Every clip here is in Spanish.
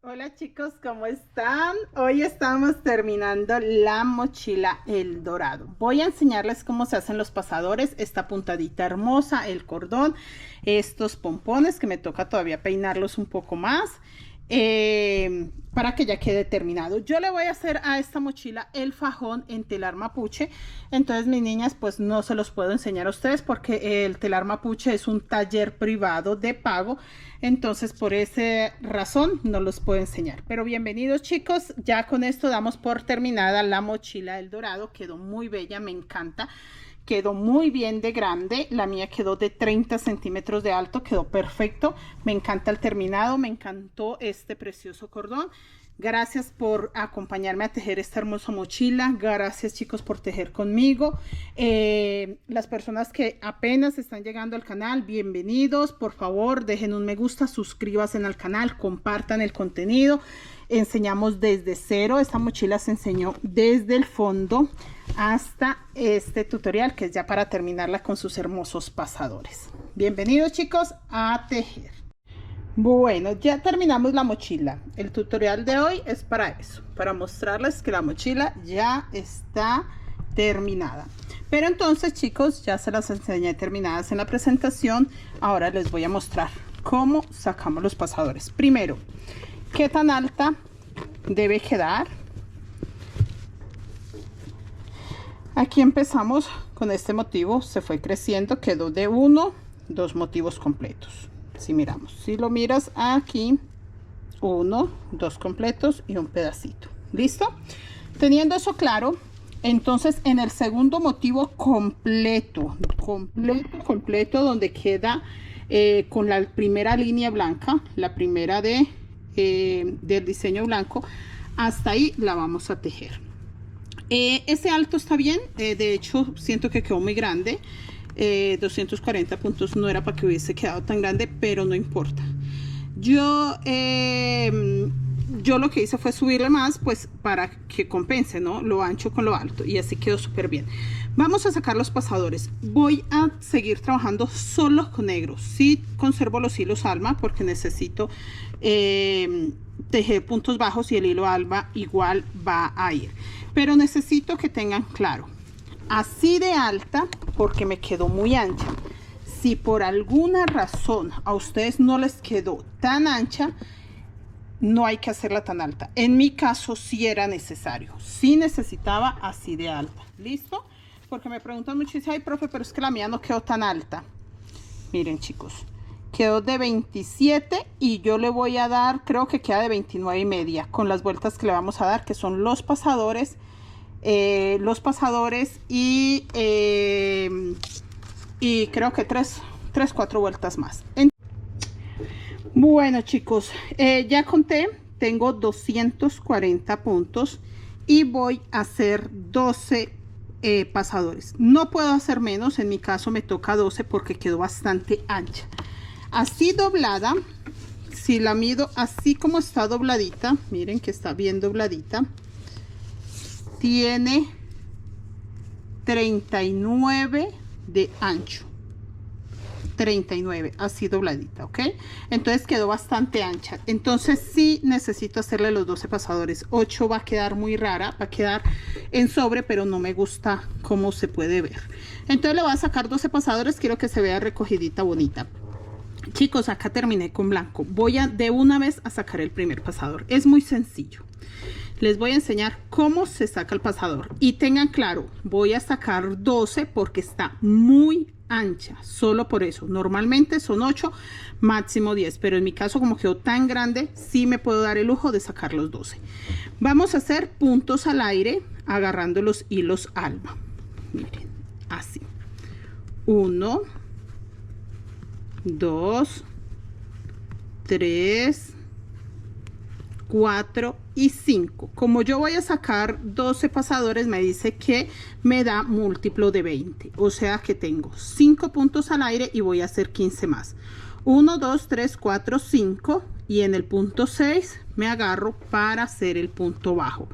Hola chicos, ¿cómo están? Hoy estamos terminando la mochila El Dorado. Voy a enseñarles cómo se hacen los pasadores, esta puntadita hermosa, el cordón, estos pompones que me toca todavía peinarlos un poco más para que ya quede terminado. Yo le voy a hacer a esta mochila el fajón en telar mapuche, entonces mis niñas pues no se los puedo enseñar a ustedes porque el telar mapuche es un taller privado de pago, entonces por esa razón no los puedo enseñar. Pero bienvenidos chicos, ya con esto damos por terminada la mochila El Dorado. Quedó muy bella, me encanta. Quedó muy bien de grande, la mía quedó de 30 centímetros de alto, quedó perfecto. Me encanta el terminado, me encantó este precioso cordón. Gracias por acompañarme a tejer esta hermosa mochila. Gracias chicos por tejer conmigo. Las personas que apenas están llegando al canal, bienvenidos. Por favor, dejen un me gusta, suscríbanse al canal, compartan el contenido. Enseñamos desde cero. Esta mochila se enseñó desde el fondo hasta este tutorial, que es ya para terminarla con sus hermosos pasadores. Bienvenidos chicos a tejer. Bueno, ya terminamos la mochila. El tutorial de hoy es para eso, para mostrarles que la mochila ya está terminada. Pero entonces chicos, ya se las enseñé terminadas en la presentación. Ahora les voy a mostrar cómo sacamos los pasadores. Primero, ¿qué tan alta debe quedar? Aquí empezamos con este motivo, se fue creciendo, quedó de 2 motivos completos. Si miramos, si lo miras aquí, 1, 2 completos y un pedacito. ¿Listo? Teniendo eso claro, entonces en el segundo motivo completo, donde queda con la primera línea blanca, la primera del diseño blanco, hasta ahí la vamos a tejer. Ese alto está bien, de hecho siento que quedó muy grande. 240 puntos no era para que hubiese quedado tan grande, pero no importa. Yo lo que hice fue subirle más, pues para que compense, ¿no? Lo ancho con lo alto, y así quedó súper bien. Vamos a sacar los pasadores. Voy a seguir trabajando solo con negro. Sí conservo los hilos alma porque necesito tejer puntos bajos y el hilo alba igual va a ir, pero necesito que tengan claro, así de alta porque me quedó muy ancha. Si por alguna razón a ustedes no les quedó tan ancha, no hay que hacerla tan alta. En mi caso sí era necesario, sí necesitaba así de alta. ¿Listo? Porque me preguntan mucho y dicen, ay profe, pero es que la mía no quedó tan alta. Miren chicos, quedó de 27 y yo le voy a dar, creo que queda de 29 y media con las vueltas que le vamos a dar, que son los pasadores y creo que 4 vueltas más. Bueno chicos, ya conté, tengo 240 puntos y voy a hacer 12 pasadores. No puedo hacer menos, en mi caso me toca 12 porque quedó bastante ancha. Así doblada, si la mido así como está dobladita, miren que está bien dobladita, tiene 39 de ancho, 39 así dobladita, ¿ok? Entonces quedó bastante ancha. Entonces sí necesito hacerle los 12 pasadores. 8 va a quedar muy rara, va a quedar en sobre, pero no me gusta cómo se puede ver. Entonces le voy a sacar 12 pasadores. Quiero que se vea recogidita, bonita. Chicos, acá terminé con blanco. Voy a de una vez a sacar el primer pasador. Es muy sencillo. Les voy a enseñar cómo se saca el pasador y tengan claro, voy a sacar 12 porque está muy ancha, solo por eso. Normalmente son 8, máximo 10, pero en mi caso como quedó tan grande, sí me puedo dar el lujo de sacar los 12. Vamos a hacer puntos al aire agarrando los hilos alba. Miren, así. 1, 2, 3, 4 y 5. Como yo voy a sacar 12 pasadores, me dice que me da múltiplo de 20, o sea que tengo 5 puntos al aire y voy a hacer 15 más. 1, 2, 3, 4, 5 y en el punto 6 me agarro para hacer el punto bajo.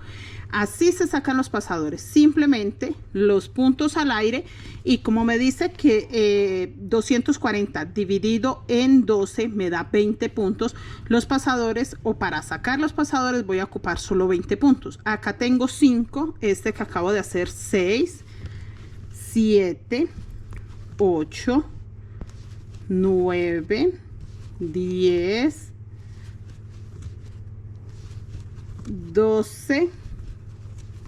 Así se sacan los pasadores, simplemente los puntos al aire, y como me dice que 240 dividido en 12 me da 20 puntos, los pasadores, o para sacar los pasadores voy a ocupar solo 20 puntos. Acá tengo 5, este que acabo de hacer 6, 7, 8, 9, 10, 12,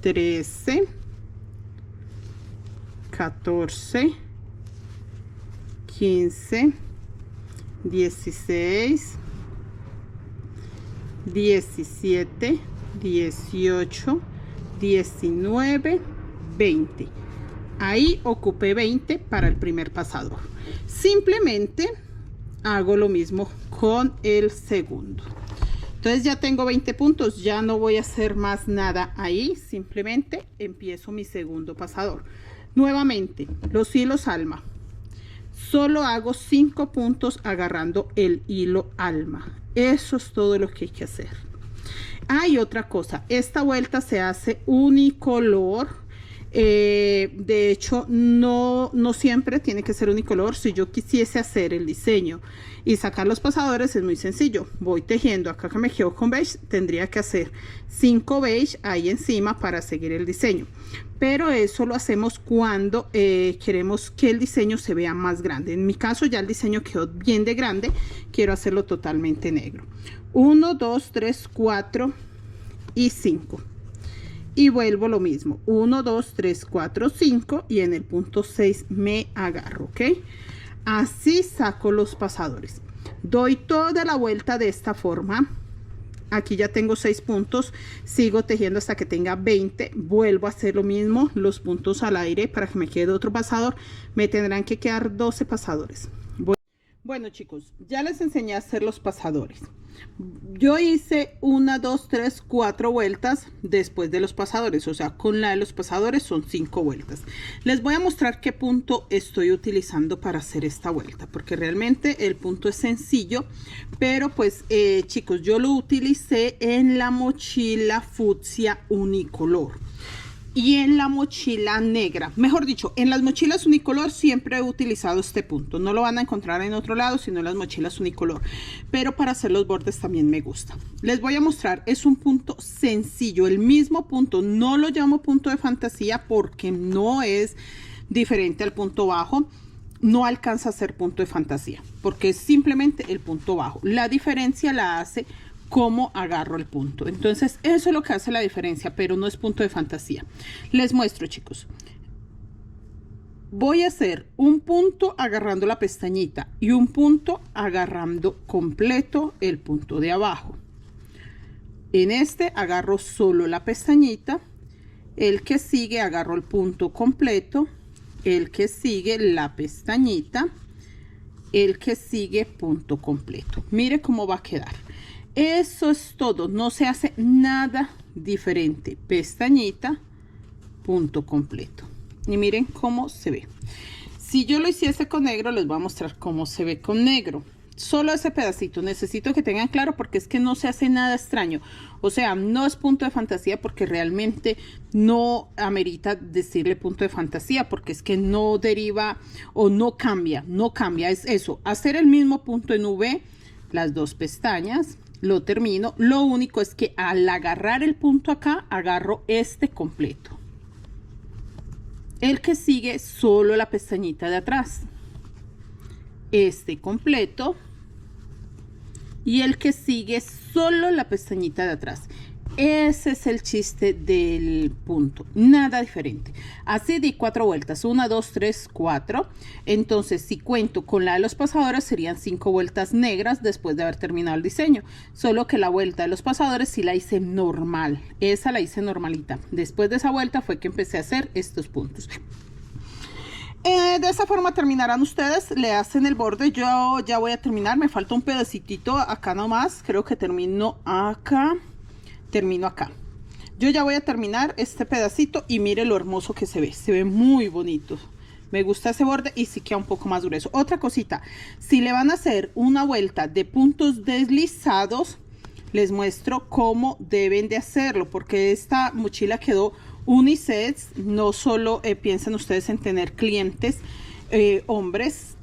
13, 14, 15, 16, 17, 18, 19, 20. Ahí ocupé 20 para el primer pasador. Simplemente hago lo mismo con el segundo. Entonces ya tengo 20 puntos, ya no voy a hacer más nada ahí, simplemente empiezo mi segundo pasador. Nuevamente, los hilos alma. Solo hago 5 puntos agarrando el hilo alma. Eso es todo lo que hay que hacer. Hay otra cosa, esta vuelta se hace unicolor. De hecho no siempre tiene que ser unicolor. Si yo quisiese hacer el diseño y sacar los pasadores es muy sencillo, voy tejiendo. Acá que me quedo con beige, tendría que hacer 5 beige ahí encima para seguir el diseño, pero eso lo hacemos cuando queremos que el diseño se vea más grande. En mi caso ya el diseño quedó bien de grande, quiero hacerlo totalmente negro. 1, 2, 3, 4 y 5. Y vuelvo lo mismo, 1, 2, 3, 4, 5, y en el punto 6 me agarro, ¿ok? Así saco los pasadores. Doy toda la vuelta de esta forma. Aquí ya tengo 6 puntos, sigo tejiendo hasta que tenga 20. Vuelvo a hacer lo mismo, los puntos al aire para que me quede otro pasador. Me tendrán que quedar 12 pasadores. Bueno chicos, ya les enseñé a hacer los pasadores. Yo hice 1, 2, 3, 4 vueltas después de los pasadores, o sea, con la de los pasadores son 5 vueltas. Les voy a mostrar qué punto estoy utilizando para hacer esta vuelta, porque realmente el punto es sencillo, pero pues chicos, yo lo utilicé en la mochila fucsia unicolor y en la mochila negra. Mejor dicho, en las mochilas unicolor siempre he utilizado este punto. No lo van a encontrar en otro lado, sino en las mochilas unicolor. Pero para hacer los bordes también me gusta. Les voy a mostrar, es un punto sencillo, el mismo punto. No lo llamo punto de fantasía porque no es diferente al punto bajo. No alcanza a ser punto de fantasía porque es simplemente el punto bajo. La diferencia la hace cómo agarro el punto. Entonces eso es lo que hace la diferencia, pero no es punto de fantasía. Les muestro chicos. Voy a hacer un punto agarrando la pestañita y un punto agarrando completo el punto de abajo. En este agarro solo la pestañita, el que sigue agarro el punto completo, el que sigue la pestañita, el que sigue punto completo. Mire cómo va a quedar. Eso es todo, no se hace nada diferente. Pestañita, punto completo. Y miren cómo se ve. Si yo lo hiciese con negro, les voy a mostrar cómo se ve con negro. Solo ese pedacito, necesito que tengan claro porque es que no se hace nada extraño. O sea, no es punto de fantasía porque realmente no amerita decirle punto de fantasía, porque es que no deriva o no cambia, es eso, hacer el mismo punto en V, las dos pestañas. Lo termino, lo único es que al agarrar el punto acá, agarro este completo. El que sigue solo la pestañita de atrás. Este completo. Y el que sigue solo la pestañita de atrás. Ese es el chiste del punto, nada diferente. Así di 4 vueltas, 1, 2, 3, 4. Entonces si cuento con la de los pasadores serían 5 vueltas negras después de haber terminado el diseño. Solo que la vuelta de los pasadores sí la hice normal, esa la hice normalita. Después de esa vuelta fue que empecé a hacer estos puntos. De esa forma terminarán ustedes, le hacen el borde. Yo ya voy a terminar, me falta un pedacito acá nomás, creo que termino acá. Termino acá. Yo ya voy a terminar este pedacito y mire lo hermoso que se ve muy bonito. Me gusta ese borde y sí queda un poco más grueso. Otra cosita, si le van a hacer una vuelta de puntos deslizados, les muestro cómo deben de hacerlo, porque esta mochila quedó unisex. No solo piensen ustedes en tener clientes hombres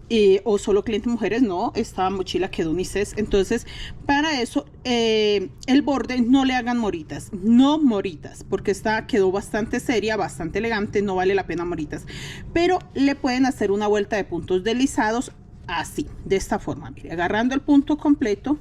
o solo clientes mujeres, no, esta mochila quedó unisex. Entonces para eso el borde no le hagan moritas, no moritas, porque esta quedó bastante seria, bastante elegante, no vale la pena moritas, pero le pueden hacer una vuelta de puntos deslizados así, de esta forma, mire, agarrando el punto completo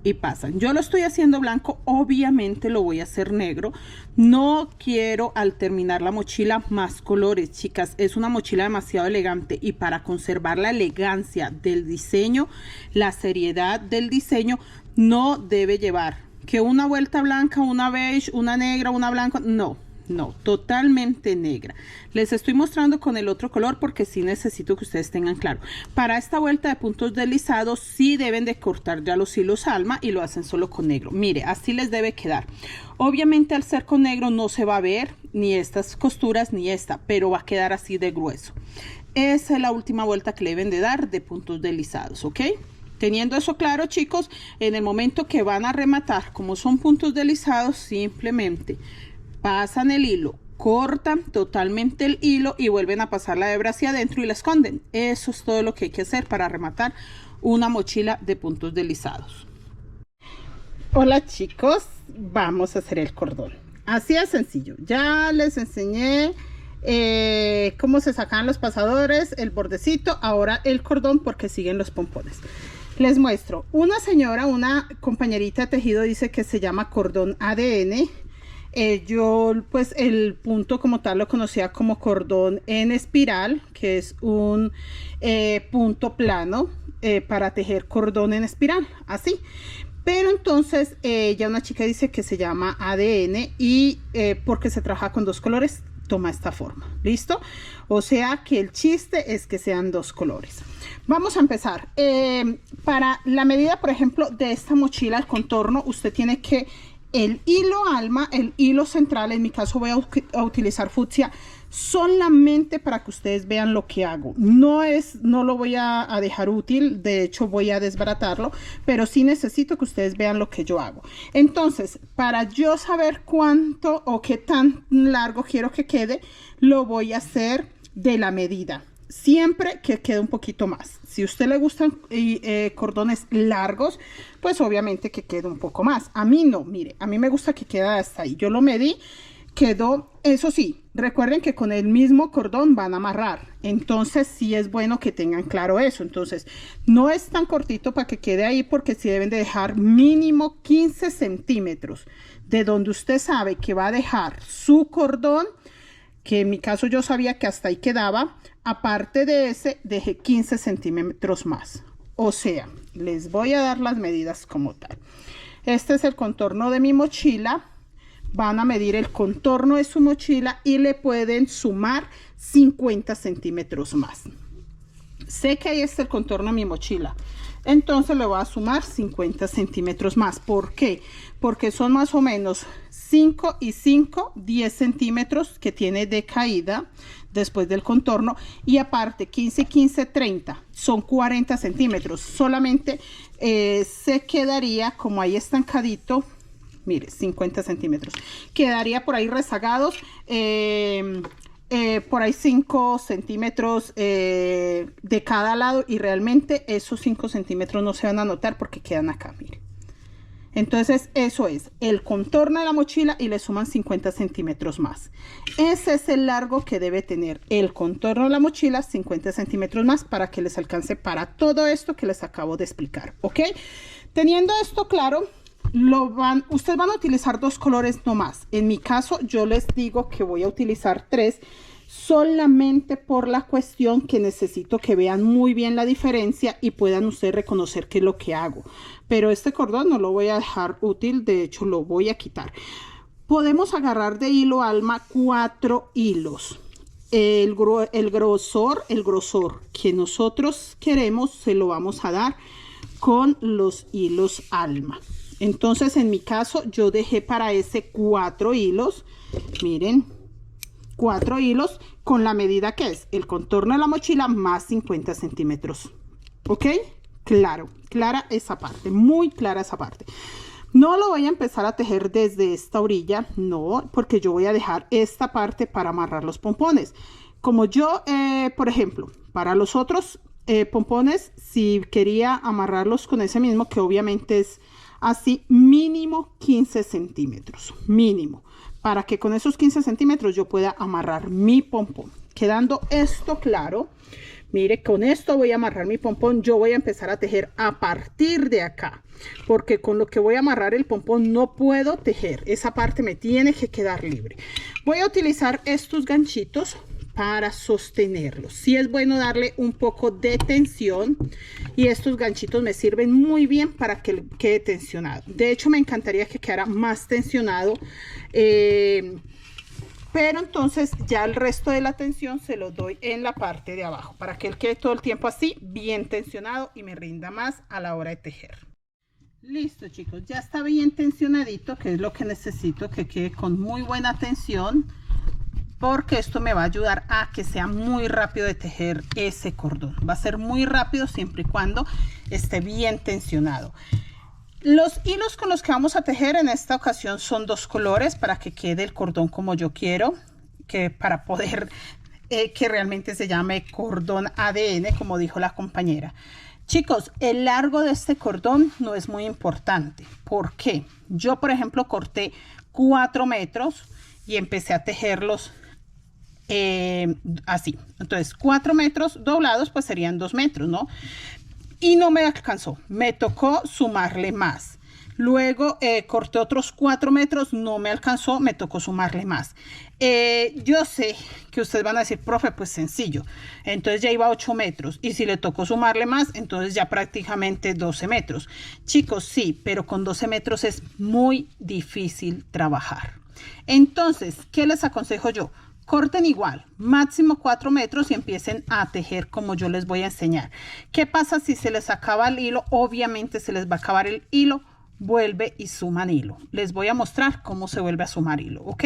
y pasan. Yo lo estoy haciendo blanco, obviamente lo voy a hacer negro. No quiero al terminar la mochila más colores, chicas. Es una mochila demasiado elegante y para conservar la elegancia del diseño, la seriedad del diseño, no debe llevar que una vuelta blanca, una beige, una negra, una blanca. No, no, totalmente negra. Les estoy mostrando con el otro color porque sí necesito que ustedes tengan claro. Para esta vuelta de puntos deslizados sí deben de cortar ya los hilos alma y lo hacen solo con negro. Mire, así les debe quedar. Obviamente al ser con negro no se va a ver ni estas costuras ni esta, pero va a quedar así de grueso. Esa es la última vuelta que le deben de dar de puntos deslizados, ¿ok? Teniendo eso claro, chicos, en el momento que van a rematar, como son puntos deslizados, simplemente pasan el hilo, cortan totalmente el hilo y vuelven a pasar la hebra hacia adentro y la esconden. Eso es todo lo que hay que hacer para rematar una mochila de puntos deslizados. Hola chicos, vamos a hacer el cordón. Así de sencillo. Ya les enseñé cómo se sacan los pasadores, el bordecito, ahora el cordón porque siguen los pompones. Les muestro. Una señora, una compañerita de tejido dice que se llama cordón ADN. Yo pues el punto como tal lo conocía como cordón en espiral, que es un punto plano para tejer cordón en espiral, así. Pero entonces ya una chica dice que se llama ADN y porque se trabaja con dos colores, toma esta forma, ¿listo? O sea que el chiste es que sean dos colores. Vamos a empezar. Para la medida, por ejemplo, de esta mochila, el contorno, usted tiene que el hilo alma, el hilo central, en mi caso voy a utilizar fucsia solamente para que ustedes vean lo que hago. No lo voy a dejar útil, de hecho voy a desbaratarlo, pero sí necesito que ustedes vean lo que yo hago. Entonces, para yo saber cuánto o qué tan largo quiero que quede, lo voy a hacer de la medida. Siempre que quede un poquito más. Si a usted le gustan cordones largos, pues obviamente que quede un poco más. A mí no, mire, a mí me gusta que quede hasta ahí. Yo lo medí, quedó, eso sí, recuerden que con el mismo cordón van a amarrar. Entonces sí es bueno que tengan claro eso. Entonces no es tan cortito para que quede ahí porque sí deben de dejar mínimo 15 centímetros de donde usted sabe que va a dejar su cordón, que en mi caso yo sabía que hasta ahí quedaba. Aparte de ese, dejé 15 centímetros más. O sea, les voy a dar las medidas como tal. Este es el contorno de mi mochila. Van a medir el contorno de su mochila y le pueden sumar 50 centímetros más. Sé que ahí está el contorno de mi mochila. Entonces le voy a sumar 50 centímetros más. ¿Por qué? Porque son más o menos 5 y 5, 10 centímetros que tiene de caída después del contorno. Y aparte 15, 15, 30, son 40 centímetros. Solamente se quedaría como ahí estancadito. Mire, 50 centímetros. Quedaría por ahí rezagados. Por ahí 5 centímetros de cada lado y realmente esos 5 centímetros no se van a notar porque quedan acá, mire. Entonces eso es el contorno de la mochila y le suman 50 centímetros más. Ese es el largo que debe tener el contorno de la mochila, 50 centímetros más para que les alcance para todo esto que les acabo de explicar, ¿ok? Teniendo esto claro, ustedes van a utilizar dos colores no más. En mi caso yo les digo que voy a utilizar 3 solamente por la cuestión que necesito que vean muy bien la diferencia y puedan ustedes reconocer qué es lo que hago. Pero este cordón no lo voy a dejar útil, de hecho lo voy a quitar. Podemos agarrar de hilo alma 4 hilos. El grosor que nosotros queremos se lo vamos a dar con los hilos alma. Entonces en mi caso yo dejé para ese 4 hilos, miren, 4 hilos con la medida que es el contorno de la mochila más 50 centímetros. ¿Ok? Claro, clara esa parte, muy clara esa parte. No lo voy a empezar a tejer desde esta orilla, no, porque yo voy a dejar esta parte para amarrar los pompones. Como yo, por ejemplo, para los otros pompones, si quería amarrarlos con ese mismo, que obviamente es así, mínimo 15 centímetros, mínimo, para que con esos 15 centímetros yo pueda amarrar mi pompón. Quedando esto claro, mire, con esto voy a amarrar mi pompón. Yo voy a empezar a tejer a partir de acá, porque con lo que voy a amarrar el pompón no puedo tejer. Esa parte me tiene que quedar libre. Voy a utilizar estos ganchitos para sostenerlos. Sí es bueno darle un poco de tensión y estos ganchitos me sirven muy bien para que quede tensionado. De hecho, me encantaría que quedara más tensionado, pero entonces ya el resto de la tensión se lo doy en la parte de abajo para que él quede todo el tiempo así bien tensionado y me rinda más a la hora de tejer. Listo, chicos, ya está bien tensionadito, que es lo que necesito, que quede con muy buena tensión, porque esto me va a ayudar a que sea muy rápido de tejer ese cordón. Va a ser muy rápido siempre y cuando esté bien tensionado. Los hilos con los que vamos a tejer en esta ocasión son 2 colores para que quede el cordón como yo quiero, que para poder que realmente se llame cordón ADN, como dijo la compañera. Chicos, el largo de este cordón no es muy importante. ¿Por qué? Yo, por ejemplo, corté 4 metros y empecé a tejerlos así. Entonces 4 metros doblados pues serían 2 metros, ¿no? Y no me alcanzó, me tocó sumarle más. Luego corté otros 4 metros, no me alcanzó, me tocó sumarle más. Yo sé que ustedes van a decir, profe, pues sencillo. Entonces ya iba a 8 metros y si le tocó sumarle más, entonces ya prácticamente 12 metros. Chicos, sí, pero con 12 metros es muy difícil trabajar. Entonces, ¿qué les aconsejo yo? Corten igual, máximo 4 metros y empiecen a tejer como yo les voy a enseñar. ¿Qué pasa si se les acaba el hilo? Obviamente se les va a acabar el hilo, vuelve y suman hilo. Les voy a mostrar cómo se vuelve a sumar hilo, ¿ok?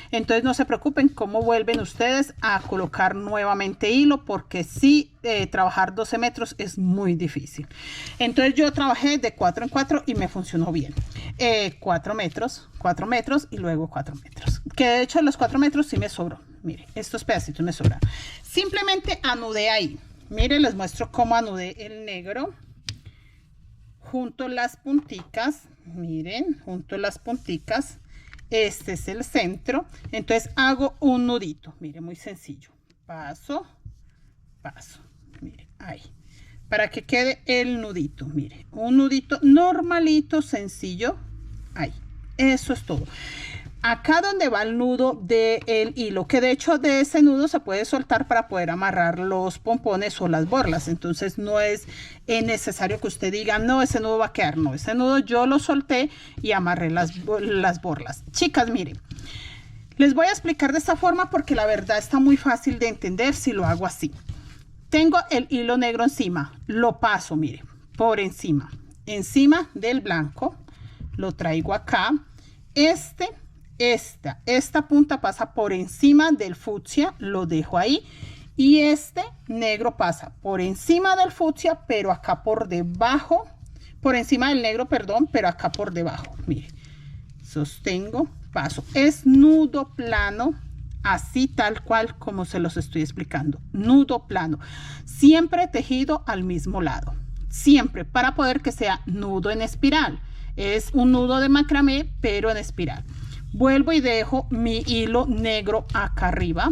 Entonces no se preocupen cómo vuelven ustedes a colocar nuevamente hilo, porque sí, trabajar 12 metros es muy difícil. Entonces yo trabajé de 4 en 4 y me funcionó bien. 4 metros y luego 4 metros. Que de hecho los 4 metros sí me sobró. Miren, estos pedacitos me sobran. Simplemente anudé ahí. Miren, les muestro cómo anudé el negro. Junto las punticas, miren, junto las punticas, este es el centro. Entonces hago un nudito, miren, muy sencillo. Paso, paso, miren, ahí. Para que quede el nudito, miren, un nudito normalito, sencillo, ahí. Eso es todo. Acá donde va el nudo del hilo, que de hecho de ese nudo se puede soltar para poder amarrar los pompones o las borlas. Entonces no es necesario que usted diga, no, ese nudo va a quedar. No, ese nudo yo lo solté y amarré las borlas. Chicas, miren, les voy a explicar de esta forma porque la verdad está muy fácil de entender si lo hago así. Tengo el hilo negro encima, lo paso, miren, por encima del blanco, lo traigo acá. Esta punta pasa por encima del fucsia, lo dejo ahí, y este negro pasa por encima del fucsia, pero acá por debajo, por encima del negro, perdón, pero acá por debajo. Mire, sostengo, paso, es nudo plano, así tal cual como se los estoy explicando, nudo plano, siempre tejido al mismo lado, siempre, para poder que sea nudo en espiral. Es un nudo de macramé, pero en espiral. Vuelvo y dejo mi hilo negro acá arriba.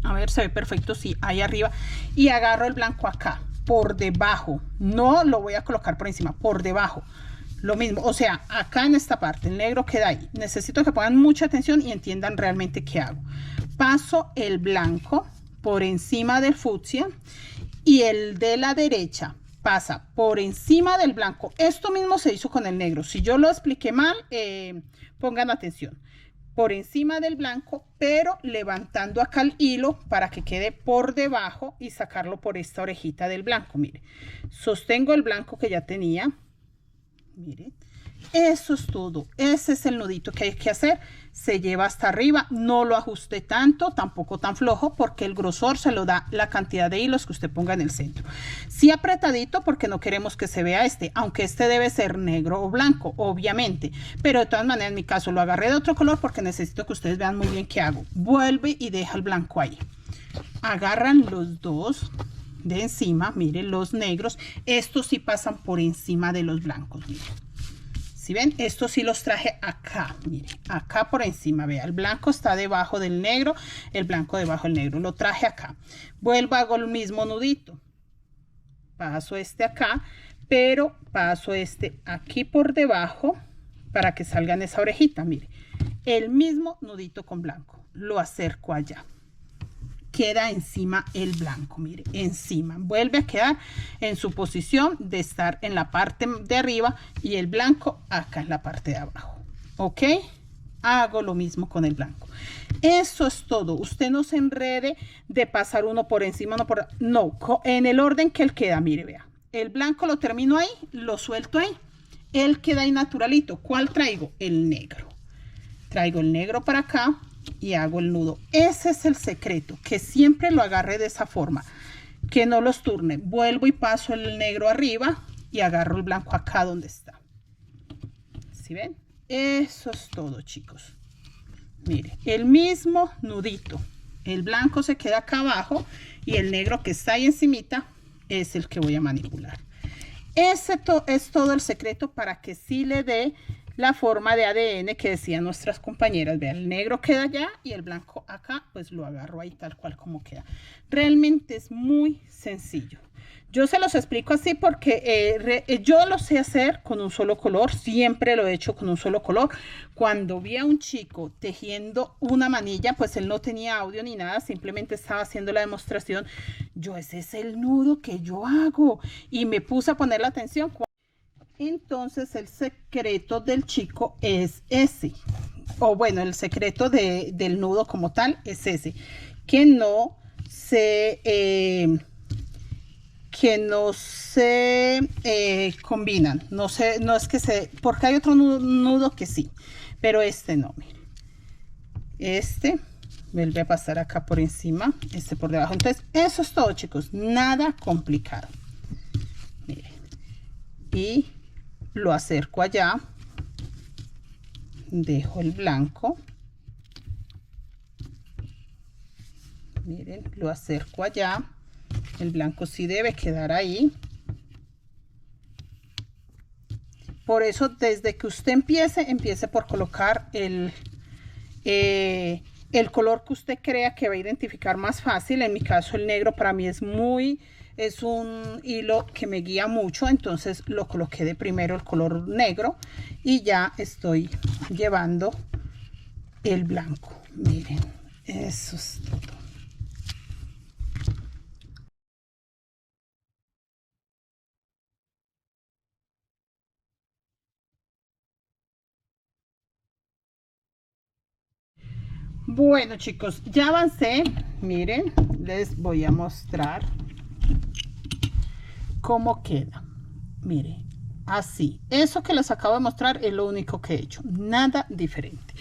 A ver, se ve perfecto, sí, ahí arriba. Y agarro el blanco acá, por debajo. No lo voy a colocar por encima, por debajo. Lo mismo, o sea, acá en esta parte, el negro queda ahí. Necesito que pongan mucha atención y entiendan realmente qué hago. Paso el blanco por encima del fucsia y el de la derecha pasa por encima del blanco. Esto mismo se hizo con el negro. Si yo lo expliqué mal, pongan atención. Por encima del blanco, pero levantando acá el hilo para que quede por debajo y sacarlo por esta orejita del blanco. Mire, sostengo el blanco que ya tenía. Mire, Eso es todo. Ese es el nudito que hay que hacer. Se lleva hasta arriba. No lo ajuste tanto, tampoco tan flojo, porque el grosor se lo da la cantidad de hilos que usted ponga en el centro. Sí apretadito, porque no queremos que se vea aunque este debe ser negro o blanco, obviamente. Pero de todas maneras, en mi caso, lo agarré de otro color porque necesito que ustedes vean muy bien qué hago. Vuelve y deja el blanco ahí. Agarran los dos de encima, miren, los negros. Estos sí pasan por encima de los blancos, miren. Si ven, estos sí los traje acá, miren, acá por encima, vea, el blanco está debajo del negro, el blanco debajo del negro, lo traje acá. Vuelvo, hago el mismo nudito, paso este acá, pero paso este aquí por debajo para que salga en esa orejita, mire, el mismo nudito con blanco, lo acerco allá. Queda encima el blanco, mire, encima, vuelve a quedar en su posición de estar en la parte de arriba y el blanco acá en la parte de abajo, ok. Hago lo mismo con el blanco. Eso es todo. Usted no se enrede de pasar uno por encima, no, en el orden que él queda, mire, vea, el blanco lo termino ahí, lo suelto ahí, él queda ahí naturalito. ¿Cuál traigo? El negro. Traigo el negro para acá y hago el nudo. Ese es el secreto, que siempre lo agarre de esa forma, que no los turne. Vuelvo y paso el negro arriba y agarro el blanco acá donde está. ¿Sí ven? Eso es todo, chicos. Mire, el mismo nudito, el blanco se queda acá abajo y el negro que está ahí encimita es el que voy a manipular. Ese es todo el secreto para que sí le dé la forma de ADN que decían nuestras compañeras. Vean, el negro queda allá y el blanco acá, pues lo agarro ahí tal cual como queda. Realmente es muy sencillo. Yo se los explico así porque yo lo sé hacer con un solo color, siempre lo he hecho con un solo color. Cuando vi a un chico tejiendo una manilla, pues él no tenía audio ni nada, simplemente estaba haciendo la demostración. Ese es el nudo que yo hago y me puse a poner la atención. Entonces el secreto del chico es ese, o bueno, el secreto del nudo como tal es ese, que no se combinan, no es que porque hay otro nudo que sí, pero este no, mire, este vuelve a pasar acá por encima, este por debajo. Entonces eso es todo, chicos, nada complicado. Miren, y lo acerco allá, dejo el blanco, miren, lo acerco allá, el blanco sí debe quedar ahí. Por eso, desde que usted empiece por colocar el color que usted crea que va a identificar más fácil. En mi caso el negro para mí es un hilo que me guía mucho, entonces lo coloqué de primero el color negro y ya estoy llevando el blanco. Miren, eso es todo. Bueno, chicos, ya avancé. Miren, les voy a mostrar cómo queda. Miren, así. Eso que les acabo de mostrar es lo único que he hecho, nada diferente.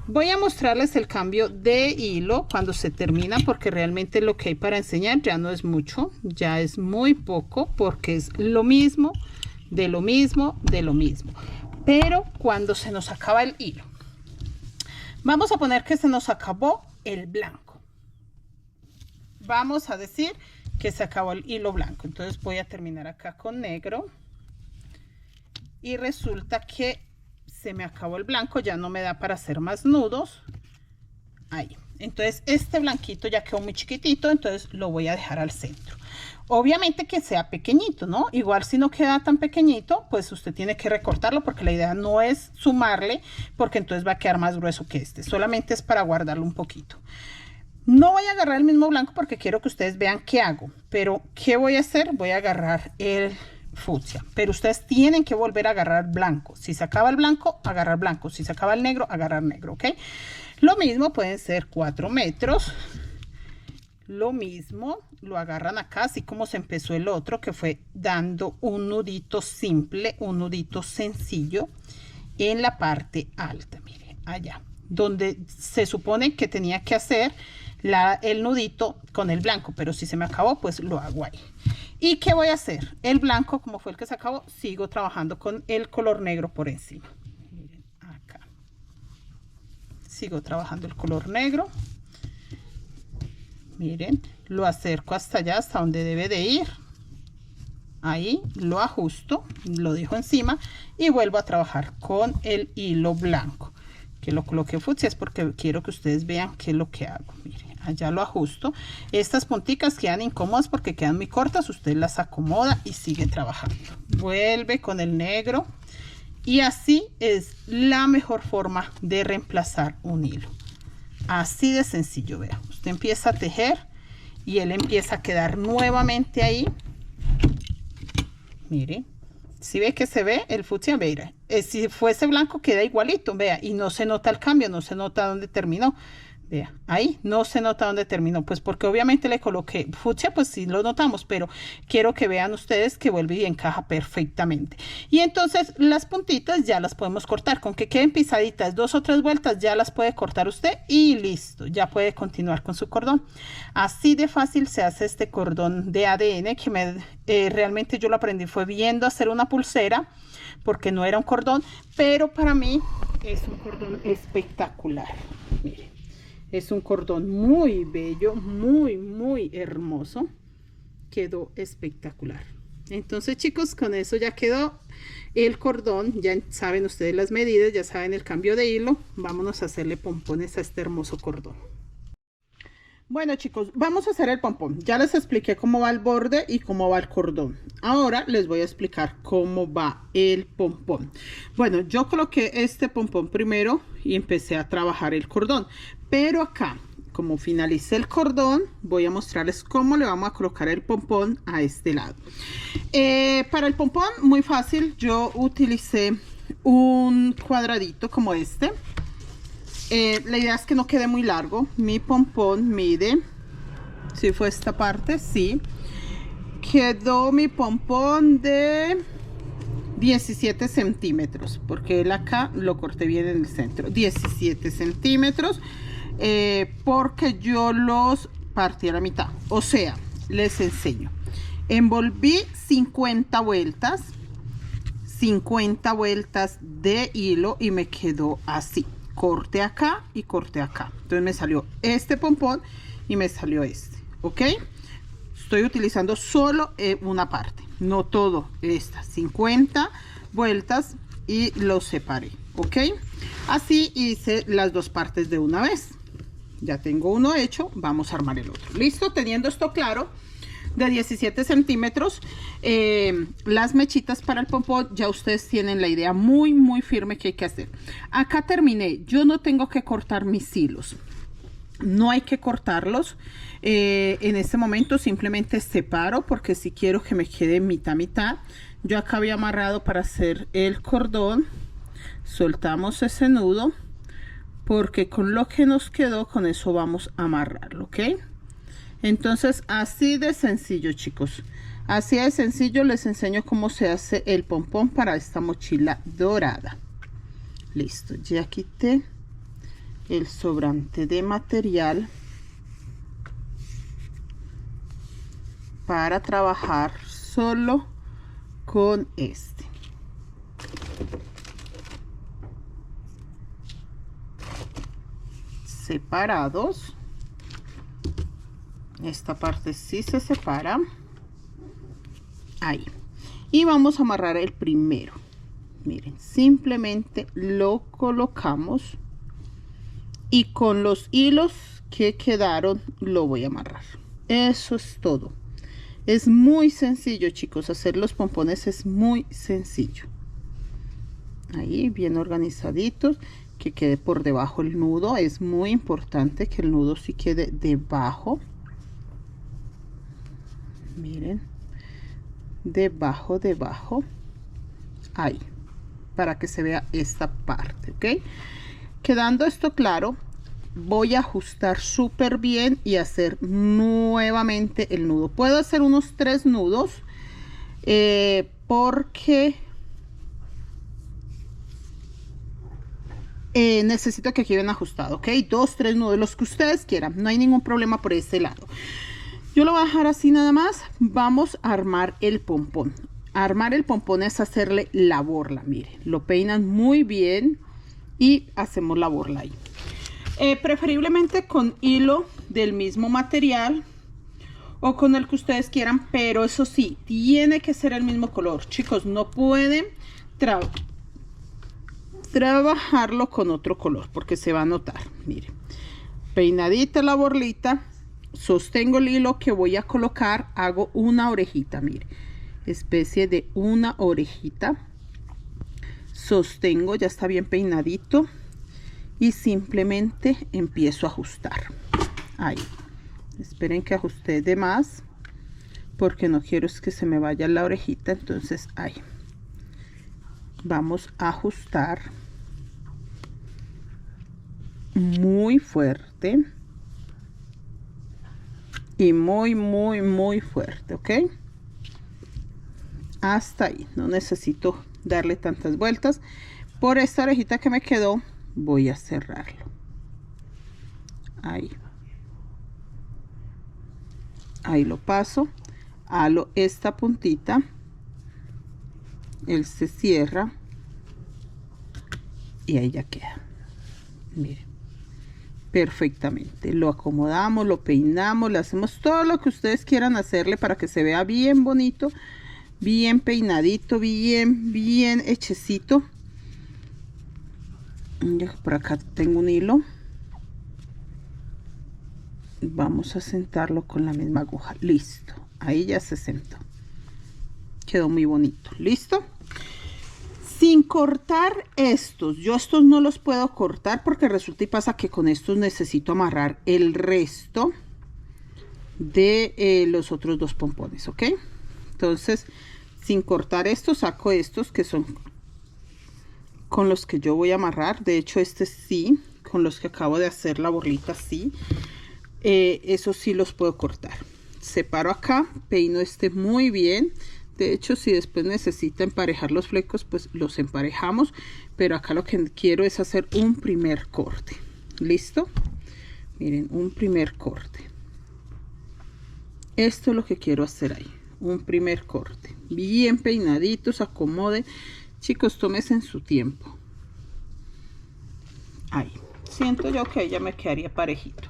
Voy a mostrarles el cambio de hilo cuando se termina, porque realmente lo que hay para enseñar ya no es mucho, ya es muy poco, porque es lo mismo, de lo mismo, de lo mismo. Pero cuando se nos acaba el hilo, vamos a poner que se nos acabó el blanco. Vamos a decir que se acabó el hilo blanco. Entonces voy a terminar acá con negro. Y resulta que se me acabó el blanco. Ya no me da para hacer más nudos. Ahí. Entonces este blanquito ya quedó muy chiquitito. Entonces lo voy a dejar al centro. Obviamente que sea pequeñito, ¿no? Igual si no queda tan pequeñito, pues usted tiene que recortarlo, porque la idea no es sumarle, porque entonces va a quedar más grueso que este. Solamente es para guardarlo un poquito. No voy a agarrar el mismo blanco porque quiero que ustedes vean qué hago. Pero ¿qué voy a hacer? Voy a agarrar el fucsia. Pero ustedes tienen que volver a agarrar blanco. Si se acaba el blanco, agarrar blanco. Si se acaba el negro, agarrar negro, ¿ok? Lo mismo pueden ser 4 metros. lo mismo, lo agarran acá, así como se empezó el otro, que fue dando un nudito simple, un nudito sencillo en la parte alta, mire, allá, donde se supone que tenía que hacer el nudito con el blanco, pero si se me acabó, pues lo hago ahí. ¿Y qué voy a hacer? El blanco, como fue el que se acabó, sigo trabajando con el color negro por encima. Miren, acá. Sigo trabajando el color negro. Miren, lo acerco hasta allá, hasta donde debe de ir. Ahí lo ajusto, lo dejo encima y vuelvo a trabajar con el hilo blanco. Que lo coloqué fucsia es porque quiero que ustedes vean qué es lo que hago. Miren, allá lo ajusto. Estas punticas quedan incómodas porque quedan muy cortas. Usted las acomoda y sigue trabajando. Vuelve con el negro. Y así es la mejor forma de reemplazar un hilo. Así de sencillo, vea. Usted empieza a tejer y él empieza a quedar nuevamente ahí. Mire. Si ve que se ve el fucsia, vea, si fuese blanco queda igualito, vea, y no se nota el cambio, no se nota dónde terminó, vea, ahí no se nota dónde terminó, pues porque obviamente le coloqué fucsia, pues sí lo notamos, pero quiero que vean ustedes que vuelve y encaja perfectamente. Y entonces las puntitas ya las podemos cortar, con que queden pisaditas 2 o 3 vueltas ya las puede cortar usted y listo, ya puede continuar con su cordón. Así de fácil se hace este cordón de ADN que realmente yo lo aprendí fue viendo hacer una pulsera, porque no era un cordón, pero para mí es un cordón espectacular. Miren. Es un cordón muy bello, muy hermoso. Quedó espectacular. Entonces, chicos, con eso ya quedó el cordón. Ya saben ustedes las medidas, ya saben el cambio de hilo. Vámonos a hacerle pompones a este hermoso cordón. Bueno, chicos, vamos a hacer el pompón. Ya les expliqué cómo va el borde y cómo va el cordón. Ahora les voy a explicar cómo va el pompón. Bueno, yo coloqué este pompón primero y empecé a trabajar el cordón. Pero acá, como finalicé el cordón, voy a mostrarles cómo le vamos a colocar el pompón a este lado. Para el pompón, muy fácil. Yo utilicé un cuadradito como este. La idea es que no quede muy largo. Mi pompón mide, si fue esta parte, sí, quedó mi pompón de 17 centímetros, porque el acá lo corté bien en el centro, 17 centímetros, porque yo los partí a la mitad. O sea, les enseño, envolví 50 vueltas de hilo y me quedó así. Corte acá y corte acá. Entonces me salió este pompón y me salió este, ¿ok? Estoy utilizando solo una parte, no todo, estas 50 vueltas y los separé, ¿ok? Así hice las dos partes de una vez. Ya tengo uno hecho, vamos a armar el otro. Listo, teniendo esto claro, de 17 centímetros, las mechitas para el pompón, ya ustedes tienen la idea muy firme que hay que hacer. Acá terminé, yo no tengo que cortar mis hilos, no hay que cortarlos. En este momento simplemente separo, porque si quiero que me quede mitad. Yo acá había amarrado para hacer el cordón, soltamos ese nudo, porque con lo que nos quedó, con eso vamos a amarrarlo, ¿ok? Entonces, así de sencillo, chicos. Así de sencillo les enseño cómo se hace el pompón para esta mochila dorada. Listo, ya quité el sobrante de material para trabajar solo con este. Separados. Esta parte sí se separa. Ahí. Y vamos a amarrar el primero. Miren, simplemente lo colocamos y con los hilos que quedaron lo voy a amarrar. Eso es todo. Es muy sencillo, chicos. Hacer los pompones es muy sencillo. Ahí, bien organizaditos. Que quede por debajo el nudo. Es muy importante que el nudo sí quede debajo. Miren, debajo, ahí, para que se vea esta parte, ¿ok? Quedando esto claro, voy a ajustar súper bien y hacer nuevamente el nudo. Puedo hacer unos 3 nudos porque necesito que queden ajustados, ¿ok? 2, 3 nudos, los que ustedes quieran, no hay ningún problema por este lado. Yo lo voy a dejar así nada más. Vamos a armar el pompón. Armar el pompón es hacerle la borla, mire, lo peinan muy bien y hacemos la borla ahí. Preferiblemente con hilo del mismo material o con el que ustedes quieran, pero eso sí, tiene que ser el mismo color, chicos. No pueden trabajarlo con otro color porque se va a notar. Miren, peinadita la borlita, sostengo el hilo que voy a colocar, hago una orejita, mire, especie de una orejita, sostengo, ya está bien peinadito y simplemente empiezo a ajustar. Ahí, esperen que ajuste de más porque no quiero es que se me vaya la orejita. Entonces ahí vamos a ajustar muy fuerte y muy fuerte, ¿ok? Hasta ahí, no necesito darle tantas vueltas. Por esta orejita que me quedó voy a cerrarlo. Ahí lo paso, halo esta puntita, él se cierra y ahí ya queda. Miren, perfectamente. Lo acomodamos, lo peinamos, le hacemos todo lo que ustedes quieran hacerle para que se vea bien bonito, bien peinadito, bien hechecito. Por acá tengo un hilo, vamos a sentarlo con la misma aguja. Listo, ahí ya se sentó, quedó muy bonito. Listo, sin cortar estos. Yo estos no los puedo cortar porque resulta y pasa que con estos necesito amarrar el resto de los otros 2 pompones, ¿ok? Entonces, sin cortar estos, saco estos que son con los que yo voy a amarrar. De hecho, este sí, con los que acabo de hacer la borlita, sí. Esos sí los puedo cortar. Separo acá, peino este muy bien. De hecho, si después necesita emparejar los flecos, pues los emparejamos. Pero acá lo que quiero es hacer un primer corte. ¿Listo? Miren, un primer corte. Esto es lo que quiero hacer ahí. Un primer corte. Bien peinaditos, acomode. Chicos, tómense en su tiempo. Ahí. Siento yo que ella me quedaría parejito.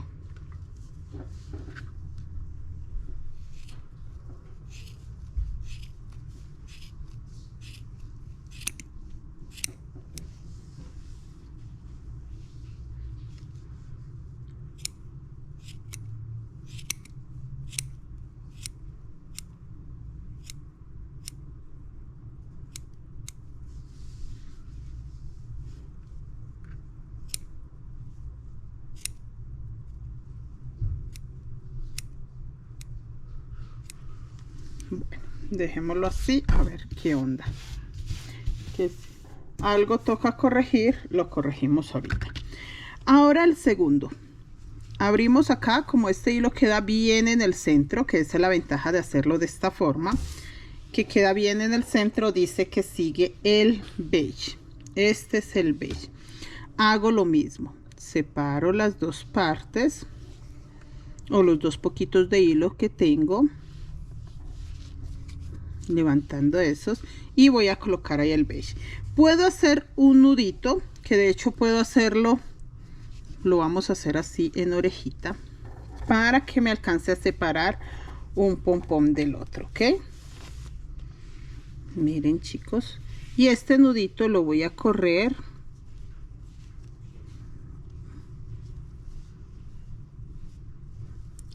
Bueno, dejémoslo así, a ver qué onda. Que si algo toca corregir, lo corregimos ahorita. Ahora el segundo. Abrimos acá, como este hilo queda bien en el centro, que esa es la ventaja de hacerlo de esta forma, que queda bien en el centro, dice que sigue el beige. Este es el beige. Hago lo mismo. Separo las 2 partes o los 2 poquitos de hilo que tengo, levantando esos, y voy a colocar ahí el beige. Puedo hacer un nudito, que de hecho puedo hacerlo, lo vamos a hacer así en orejita, para que me alcance a separar un pompón del otro, ¿ok? Miren, chicos, y este nudito lo voy a correr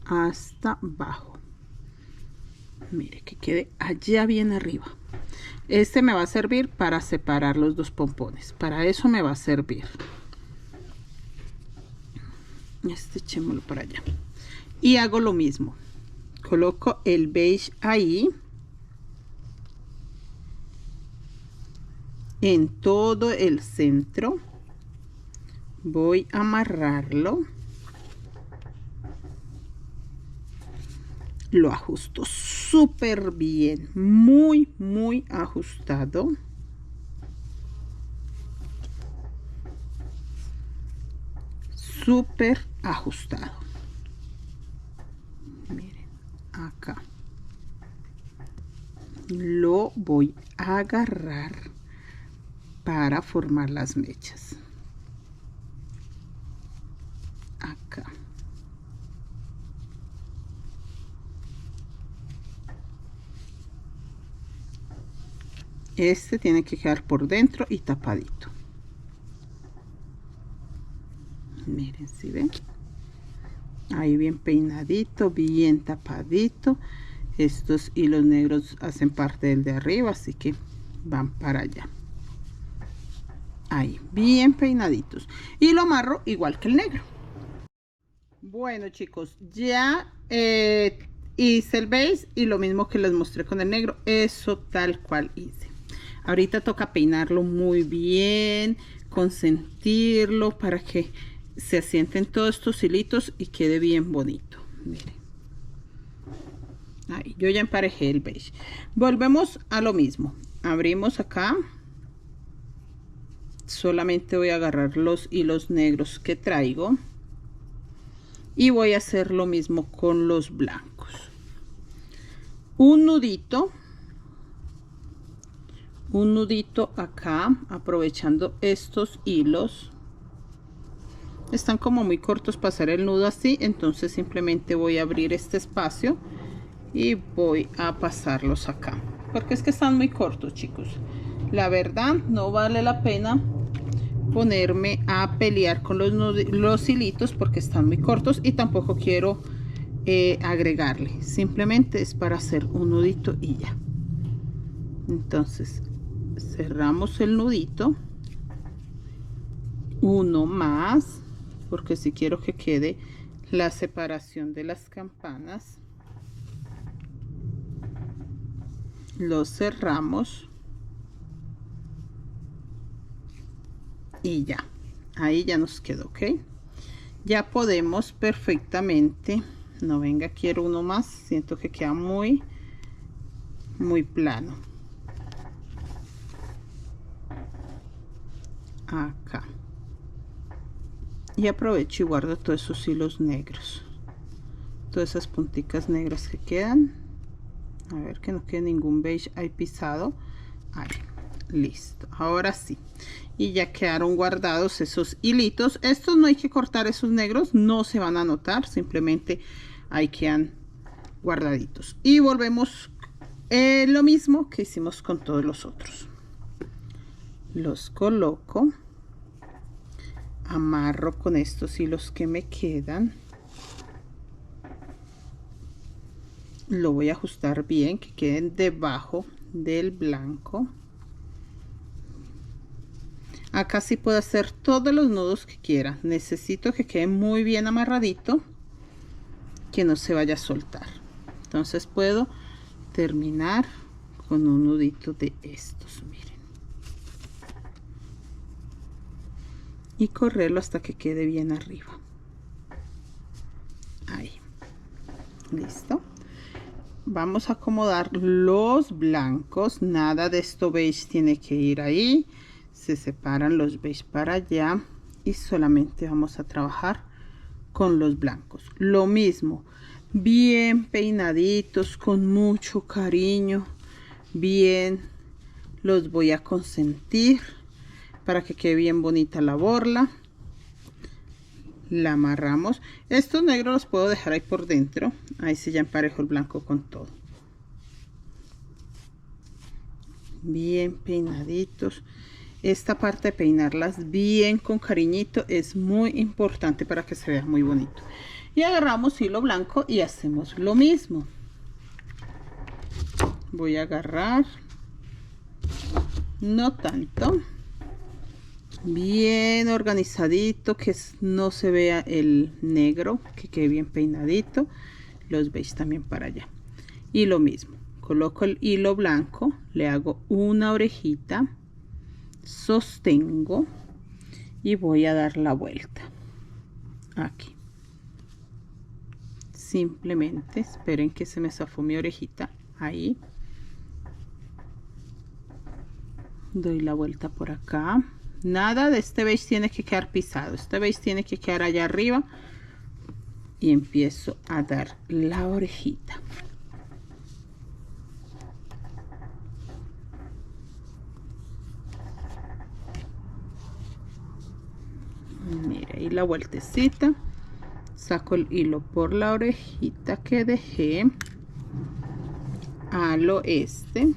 hasta abajo. Mire, que quede allá bien arriba. Este me va a servir para separar los 2 pompones. Para eso me va a servir. Este echémoslo para allá. Y hago lo mismo. Coloco el beige ahí. En todo el centro. voy a amarrarlo, lo ajusto súper bien, muy ajustado. Súper ajustado. Miren, acá lo voy a agarrar para formar las mechas. Acá. Este tiene que quedar por dentro y tapadito. Miren, si ven, ahí bien peinadito, bien tapadito. Estos hilos negros hacen parte del de arriba, así que van para allá. Ahí, bien peinaditos. Y lo amarro igual que el negro. Bueno, chicos, ya hice el beige y lo mismo que les mostré con el negro, eso tal cual hice. Ahorita toca peinarlo muy bien, consentirlo para que se asienten todos estos hilitos y quede bien bonito. Miren, ahí yo ya emparejé el beige. Volvemos a lo mismo, abrimos acá, solamente voy a agarrar los hilos negros que traigo y voy a hacer lo mismo con los blancos. Un nudito acá, aprovechando estos hilos. Están como muy cortos para hacer el nudo así, entonces simplemente voy a abrir este espacio y voy a pasarlos acá, porque es que están muy cortos, chicos. La verdad no vale la pena ponerme a pelear con los hilitos porque están muy cortos y tampoco quiero agregarle, simplemente es para hacer un nudito y ya. Entonces cerramos el nudito, uno más, porque si quiero que quede la separación de las campanas. Lo cerramos y ya, ahí ya nos quedó, ok. Ya podemos perfectamente, no, venga, quiero uno más, siento que queda muy plano. Acá, y aprovecho y guardo todos esos hilos negros, todas esas punticas negras que quedan, a ver que no quede ningún beige ahí pisado. Ahí, listo, ahora sí, y ya quedaron guardados esos hilitos. Estos no hay que cortar, esos negros no se van a notar, simplemente ahí quedan guardaditos. Y volvemos lo mismo que hicimos con todos los otros. Los coloco, amarro con estos hilos que me quedan, lo voy a ajustar bien que queden debajo del blanco. Acá sí puedo hacer todos los nudos que quiera, necesito que quede muy bien amarradito, que no se vaya a soltar. Entonces puedo terminar con un nudito de estos, miren, y correrlo hasta que quede bien arriba. Ahí, listo. Vamos a acomodar los blancos, nada de esto beige tiene que ir ahí, se separan los beige para allá y solamente vamos a trabajar con los blancos. Lo mismo, bien peinaditos, con mucho cariño, bien los voy a consentir para que quede bien bonita la borla. La amarramos. Estos negros los puedo dejar ahí por dentro, ahí sí ya emparejo el blanco con todo. Bien peinaditos. Esta parte de peinarlas bien con cariñito es muy importante para que se vea muy bonito. Y agarramos hilo blanco y hacemos lo mismo. Voy a agarrar, no tanto, bien organizadito, que no se vea el negro, que quede bien peinadito. Los veis también para allá. Y lo mismo, coloco el hilo blanco, le hago una orejita, sostengo y voy a dar la vuelta aquí. Simplemente esperen que se me zafó mi orejita, ahí doy la vuelta por acá. Nada de este beige tiene que quedar pisado, este beige tiene que quedar allá arriba, y empiezo a dar la orejita. Mira, ahí la vueltecita, saco el hilo por la orejita que dejé, halo este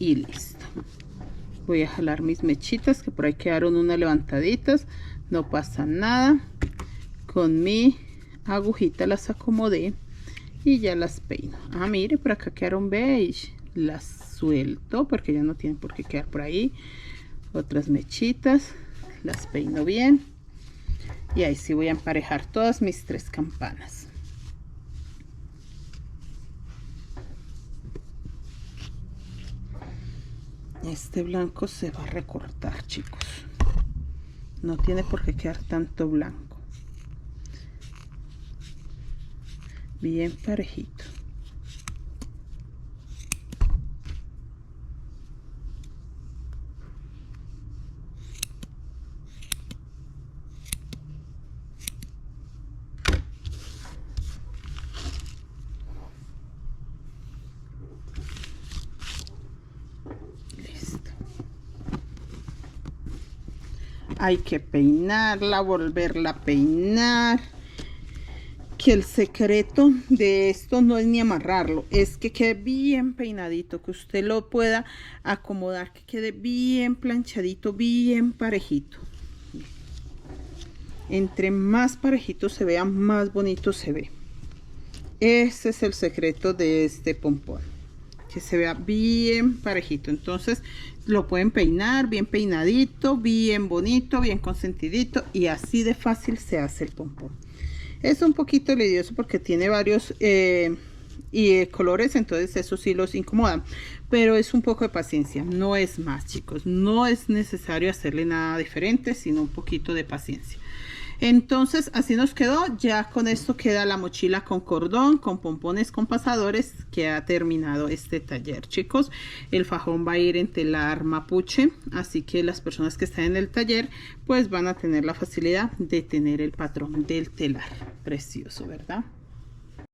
y listo. Voy a jalar mis mechitas que por ahí quedaron unas levantaditas, no pasa nada. Con mi agujita las acomodé y ya las peino. Ah, mire, por acá quedaron beige, las suelto porque ya no tienen por qué quedar por ahí. Otras mechitas, las peino bien y ahí sí voy a emparejar todas mis 3 campanas. Este blanco se va a recortar, chicos, no tiene por qué quedar tanto blanco. Bien parejito. Listo. Hay que peinarla, volverla a peinar. Que el secreto de esto no es ni amarrarlo, es que quede bien peinadito, que usted lo pueda acomodar, que quede bien planchadito, bien parejito. Entre más parejito se vea, más bonito se ve. Ese es el secreto de este pompón, que se vea bien parejito. Entonces lo pueden peinar bien peinadito, bien bonito, bien consentidito, y así de fácil se hace el pompón. Es un poquito lidioso porque tiene varios colores, entonces eso sí los incomoda, pero es un poco de paciencia, no es más, chicos, no es necesario hacerle nada diferente, sino un poquito de paciencia. Entonces así nos quedó. Ya con esto queda la mochila con cordón, con pompones, con pasadores, que ha terminado este taller, chicos. El fajón va a ir en telar mapuche, así que las personas que están en el taller pues van a tener la facilidad de tener el patrón del telar. Precioso, ¿verdad?